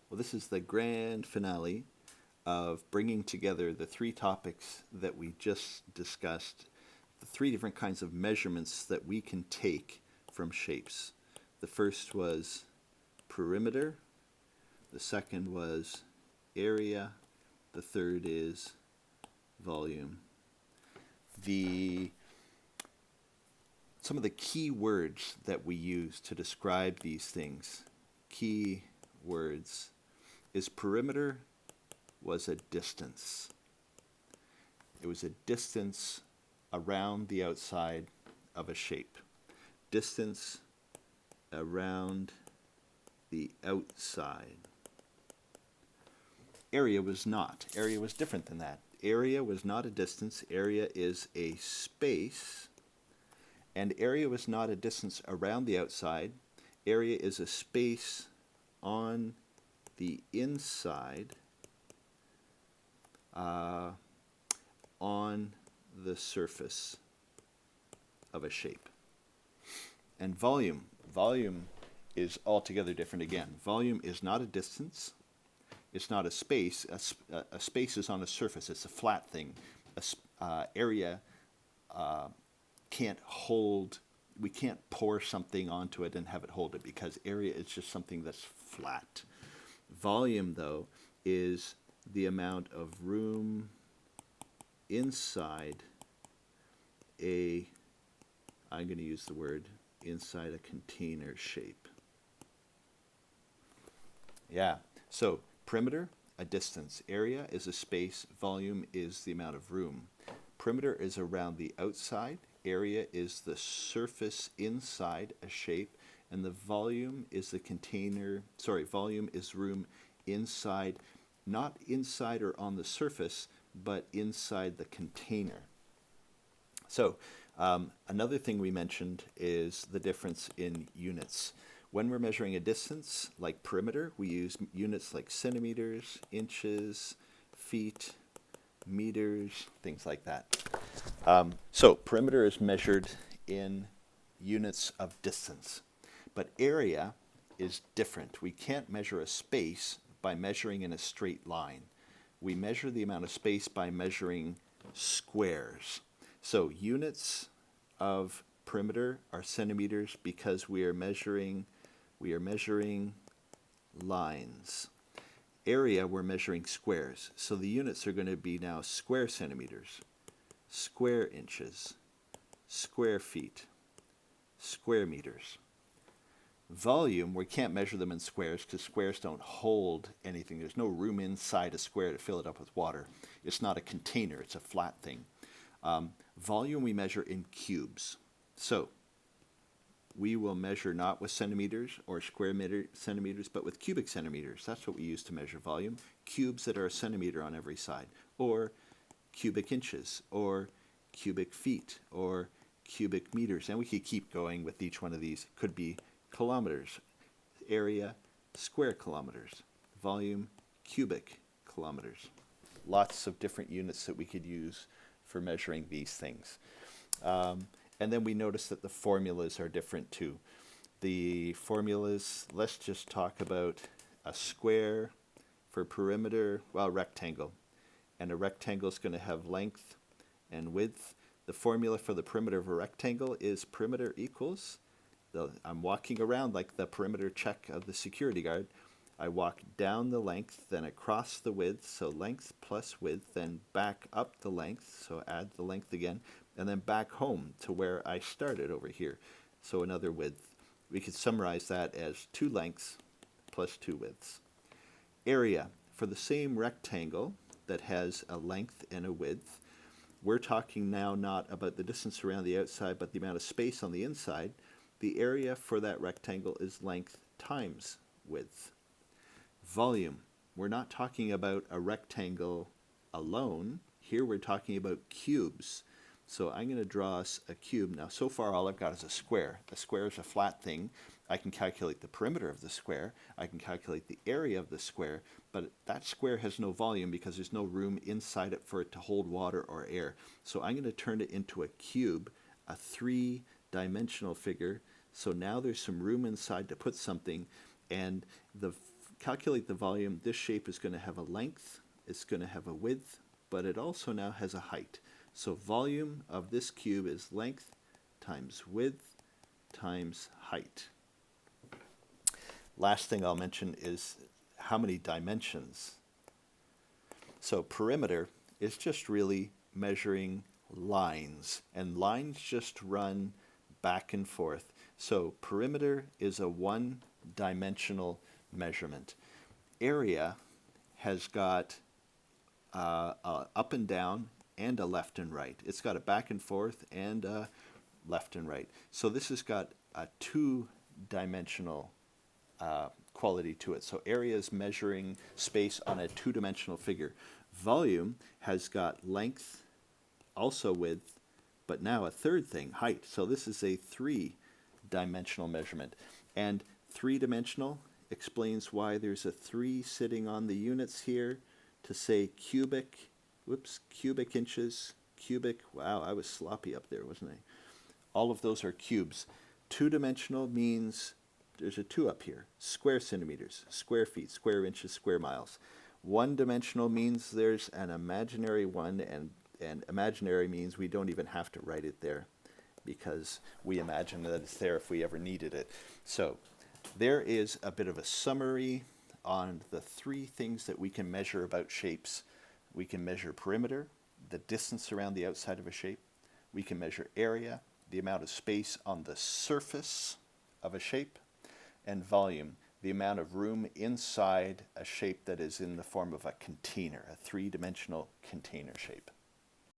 Well, this is the grand finale of bringing together the three topics that we just discussed, the three different kinds of measurements that we can take from shapes. The first was perimeter, the second was area, the third is volume. Some of the key words that we use to describe these things, key words, is perimeter was a distance. It was a distance around the outside of a shape. Distance around the outside. Area was not. Area was different than that. Area was not a distance. Area is a space. And area was not a distance around the outside. Area is a space on the inside on the surface of a shape. And volume is altogether different again. Volume is not a distance. It's not a space. A space is on a surface. It's a flat thing. Area can't hold, we can't pour something onto it and have it hold it because area is just something that's flat. Volume, though, is the amount of room inside I'm going to use the word, inside a container shape. Yeah, so perimeter, a distance. Area is a space. Volume is the amount of room. Perimeter is around the outside. Area is the surface inside a shape. And the volume is the container, volume is room inside, not inside or on the surface, but inside the container. So another thing we mentioned is the difference in units. When we're measuring a distance, like perimeter, we use units like centimeters, inches, feet, meters, things like that. So perimeter is measured in units of distance. But area is different. We can't measure a space by measuring in a straight line. We measure the amount of space by measuring squares. So units of perimeter are centimeters because we are measuring lines. Area, we're measuring squares. So the units are going to be now square centimeters, square inches, square feet, square meters. Volume, we can't measure them in squares because squares don't hold anything. There's no room inside a square to fill it up with water. It's not a container, it's a flat thing. Volume we measure in cubes. So we will measure not with centimeters or square centimeters, but with cubic centimeters. That's what we use to measure volume. Cubes that are a centimeter on every side, or cubic inches, or cubic feet, or cubic meters. And we could keep going with each one of these. It could be kilometers, area, square kilometers, volume, cubic kilometers. Lots of different units that we could use for measuring these things. And then we notice that the formulas are different too. The formulas, let's just talk about a square for perimeter, well, rectangle. And a rectangle is going to have length and width. The formula for the perimeter of a rectangle is perimeter equals, I'm walking around like the perimeter check of the security guard. I walk down the length, then across the width, so length plus width, then back up the length, so add the length again, and then back home to where I started over here, so another width. We could summarize that as 2 lengths plus 2 widths. Area, for the same rectangle that has a length and a width, we're talking now not about the distance around the outside, but the amount of space on the inside. The area for that rectangle is length times width. Volume, we're not talking about a rectangle alone. Here we're talking about cubes. So I'm going to draw us a cube. Now so far all I've got is a square. A square is a flat thing. I can calculate the perimeter of the square. I can calculate the area of the square. But that square has no volume because there's no room inside it for it to hold water or air. So I'm going to turn it into a cube, a 3-dimensional figure. So now there's some room inside to put something, and the calculate the volume, this shape is going to have a length, it's going to have a width, but it also now has a height. So volume of this cube is length times width times height. Last thing I'll mention is how many dimensions. So perimeter is just really measuring lines, and lines just run back and forth. So perimeter is a one-dimensional measurement. Area has got a up and down and a left and right. It's got a back and forth and a left and right. So this has got a two-dimensional quality to it. So area is measuring space on a two-dimensional figure. Volume has got length, also width, but now a third thing, height. So this is a three-dimensional measurement. And three-dimensional explains why there's a 3 sitting on the units here to say cubic, cubic inches, cubic, wow, I was sloppy up there, wasn't I? All of those are cubes. Two-dimensional means there's a 2 up here, square centimeters, square feet, square inches, square miles. One-dimensional means there's an imaginary one, and imaginary means we don't even have to write it there because we imagine that it's there if we ever needed it. So there is a bit of a summary on the 3 things that we can measure about shapes. We can measure perimeter, the distance around the outside of a shape. We can measure area, the amount of space on the surface of a shape, and volume, the amount of room inside a shape that is in the form of a container, a 3-dimensional container shape.